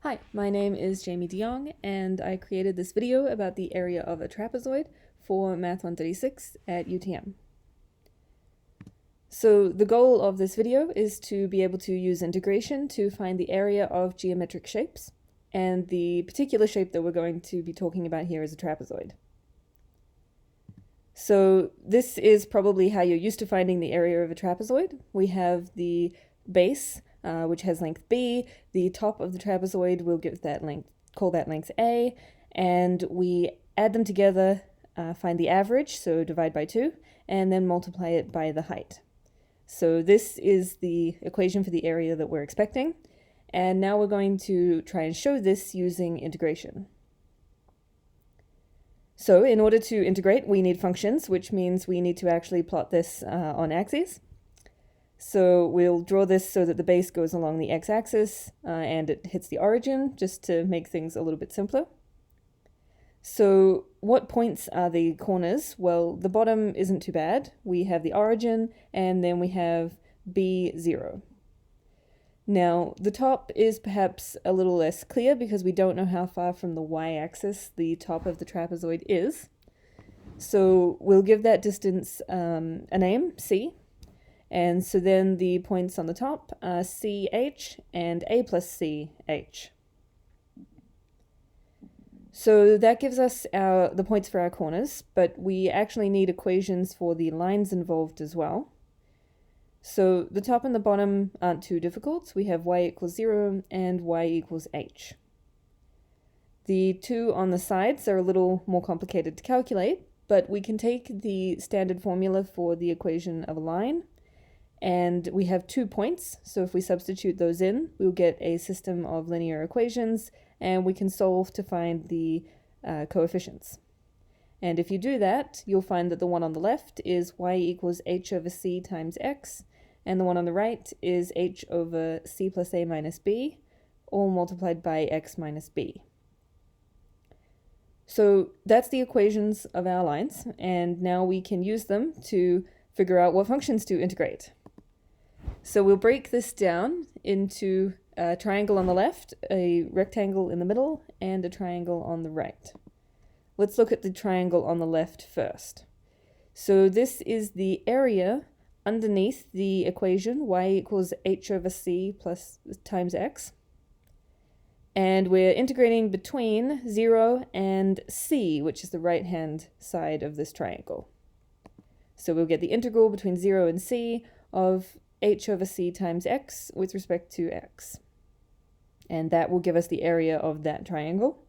Hi, my name is Jamie de Jong, and I created this video about the area of a trapezoid for MAT136 at UTM. So the goal of this video is to be able to use integration to find the area of geometric shapes, and the particular shape that we're going to be talking about here is a trapezoid. So this is probably how you're used to finding the area of a trapezoid. We have the base, which has length b. The top of the trapezoid will give that length, call that length a, and we add them together, find the average, so divide by 2, and then multiply it by the height. So this is the equation for the area that we're expecting, and now we're going to try and show this using integration. So in order to integrate, we need functions, which means we need to actually plot this on axes. So we'll draw this so that the base goes along the x-axis and it hits the origin, just to make things a little bit simpler. So what points are the corners? Well, the bottom isn't too bad. We have the origin, and then we have B0. Now, the top is perhaps a little less clear because we don't know how far from the y-axis the top of the trapezoid is. So we'll give that distance a name, C. And so then the points on the top are CH and A plus CH. So that gives us the points for our corners, but we actually need equations for the lines involved as well. So the top and the bottom aren't too difficult. We have y equals 0 and y equals h. The two on the sides are a little more complicated to calculate, but we can take the standard formula for the equation of a line, and we have 2 points, so if we substitute those in, we'll get a system of linear equations, and we can solve to find the coefficients. And if you do that, you'll find that the one on the left is y equals h over c times x, and the one on the right is h over c plus a minus b, all multiplied by x minus b. So that's the equations of our lines, and now we can use them to figure out what functions to integrate. So we'll break this down into a triangle on the left, a rectangle in the middle, and a triangle on the right. Let's look at the triangle on the left first. So this is the area underneath the equation y equals h over c plus times x. And we're integrating between 0 and c, which is the right-hand side of this triangle. So we'll get the integral between 0 and c of h over c times x with respect to x. And that will give us the area of that triangle.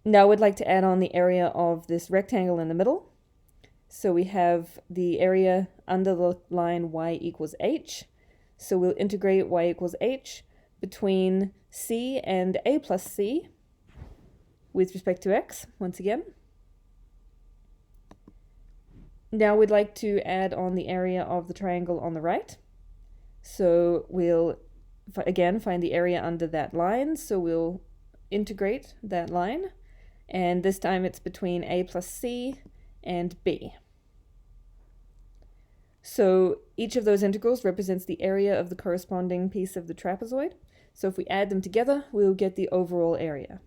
Now we'd like to add on the area of this rectangle in the middle. So we have the area under the line y equals h. So we'll integrate y equals h between c and a plus c with respect to x, once again. Now we'd like to add on the area of the triangle on the right. So we'll, again, find the area under that line. So we'll integrate that line. And this time it's between a plus c and b. So each of those integrals represents the area of the corresponding piece of the trapezoid. So if we add them together, we'll get the overall area.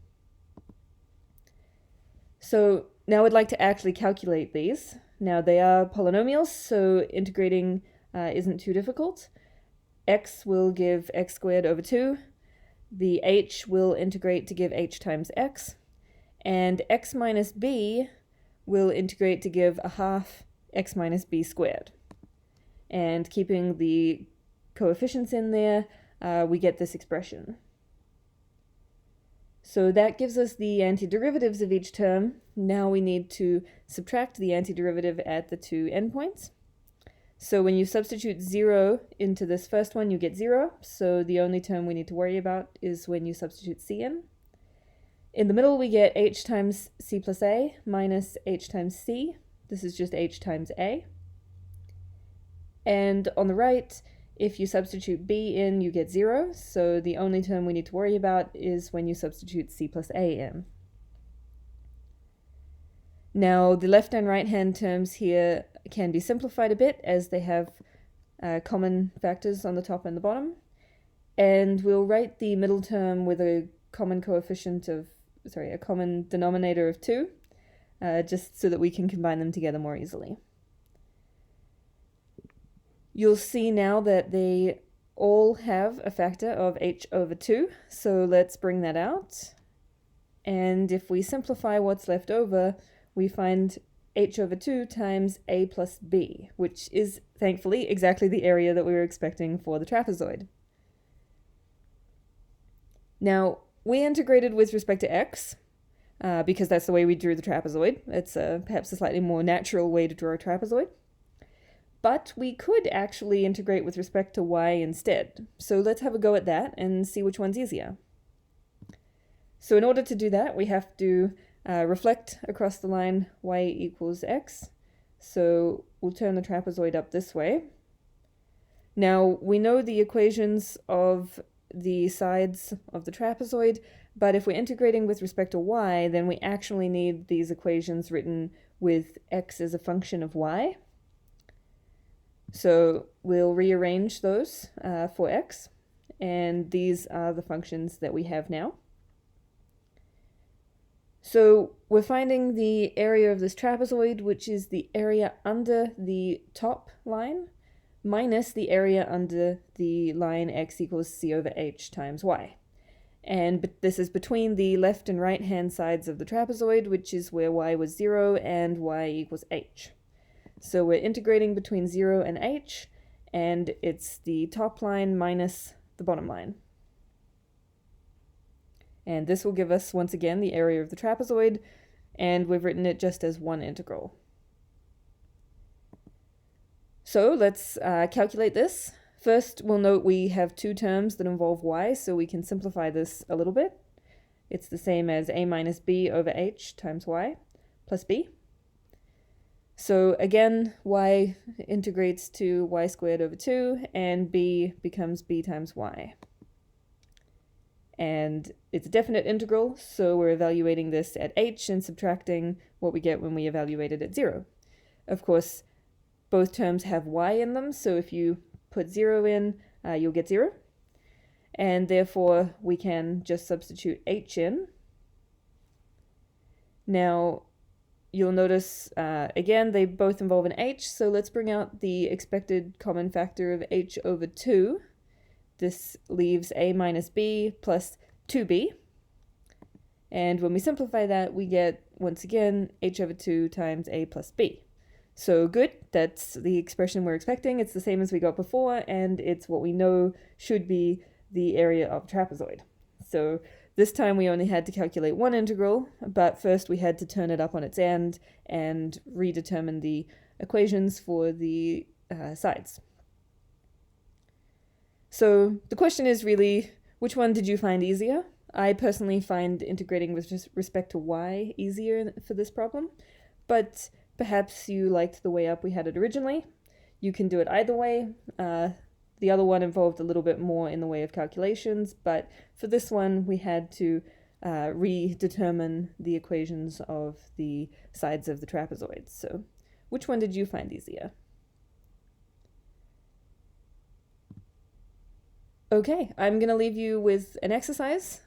So now I'd like to actually calculate these. Now they are polynomials, so integrating isn't too difficult. X will give x squared over 2. The h will integrate to give h times x. And x minus b will integrate to give a half x minus b squared. And keeping the coefficients in there, we get this expression. So that gives us the antiderivatives of each term. Now we need to subtract the antiderivative at the 2 endpoints. So when you substitute 0 into this first one, you get 0. So the only term we need to worry about is when you substitute c in. In the middle, we get h times c plus a minus h times c. This is just h times a. And on the right, if you substitute b in, you get 0. So the only term we need to worry about is when you substitute c plus a in. Now, the left and right-hand terms here can be simplified a bit as they have common factors on the top and the bottom. And we'll write the middle term with a common denominator of 2, just so that we can combine them together more easily. You'll see now that they all have a factor of h over 2, so let's bring that out. And if we simplify what's left over, we find h over 2 times a plus b, which is, thankfully, exactly the area that we were expecting for the trapezoid. Now, we integrated with respect to x, because that's the way we drew the trapezoid. It's perhaps a slightly more natural way to draw a trapezoid. But we could actually integrate with respect to y instead. So let's have a go at that and see which one's easier. So in order to do that, we have to reflect across the line y equals x. So we'll turn the trapezoid up this way. Now, we know the equations of the sides of the trapezoid, but if we're integrating with respect to y, then we actually need these equations written with x as a function of y. So we'll rearrange those for x, and these are the functions that we have now. So we're finding the area of this trapezoid, which is the area under the top line, minus the area under the line x equals c over h times y. And this is between the left and right hand sides of the trapezoid, which is where y was 0 and y equals h. So we're integrating between 0 and h, and it's the top line minus the bottom line. And this will give us, once again, the area of the trapezoid, and we've written it just as one integral. So let's calculate this. First, we'll note we have two terms that involve y, so we can simplify this a little bit. It's the same as a minus b over h times y plus b. So again, y integrates to y squared over 2, and b becomes b times y. And it's a definite integral, so we're evaluating this at h and subtracting what we get when we evaluate it at 0. Of course, both terms have y in them, so if you put 0 in, you'll get 0. And therefore, we can just substitute h in. Now, you'll notice, again, they both involve an h, so let's bring out the expected common factor of h over 2. This leaves a minus b plus 2b. And when we simplify that, we get, once again, h over 2 times a plus b. So good, that's the expression we're expecting. It's the same as we got before, and it's what we know should be the area of a trapezoid. So this time we only had to calculate one integral, but first we had to turn it up on its end and redetermine the equations for the sides. So the question is really, which one did you find easier? I personally find integrating with respect to y easier for this problem, but perhaps you liked the way up we had it originally. You can do it either way. The other one involved a little bit more in the way of calculations, but for this one we had to redetermine the equations of the sides of the trapezoid. So which one did you find easier? Okay, I'm going to leave you with an exercise.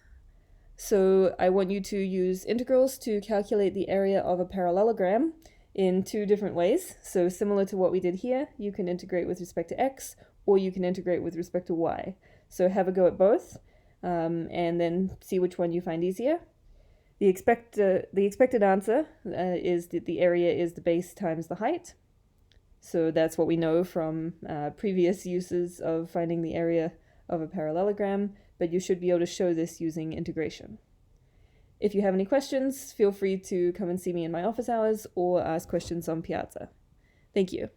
So I want you to use integrals to calculate the area of a parallelogram in two different ways. So similar to what we did here, you can integrate with respect to x, or you can integrate with respect to y. So have a go at both, and then see which one you find easier. The expected answer is that the area is the base times the height. So that's what we know from previous uses of finding the area of a parallelogram, but you should be able to show this using integration. If you have any questions, feel free to come and see me in my office hours or ask questions on Piazza. Thank you.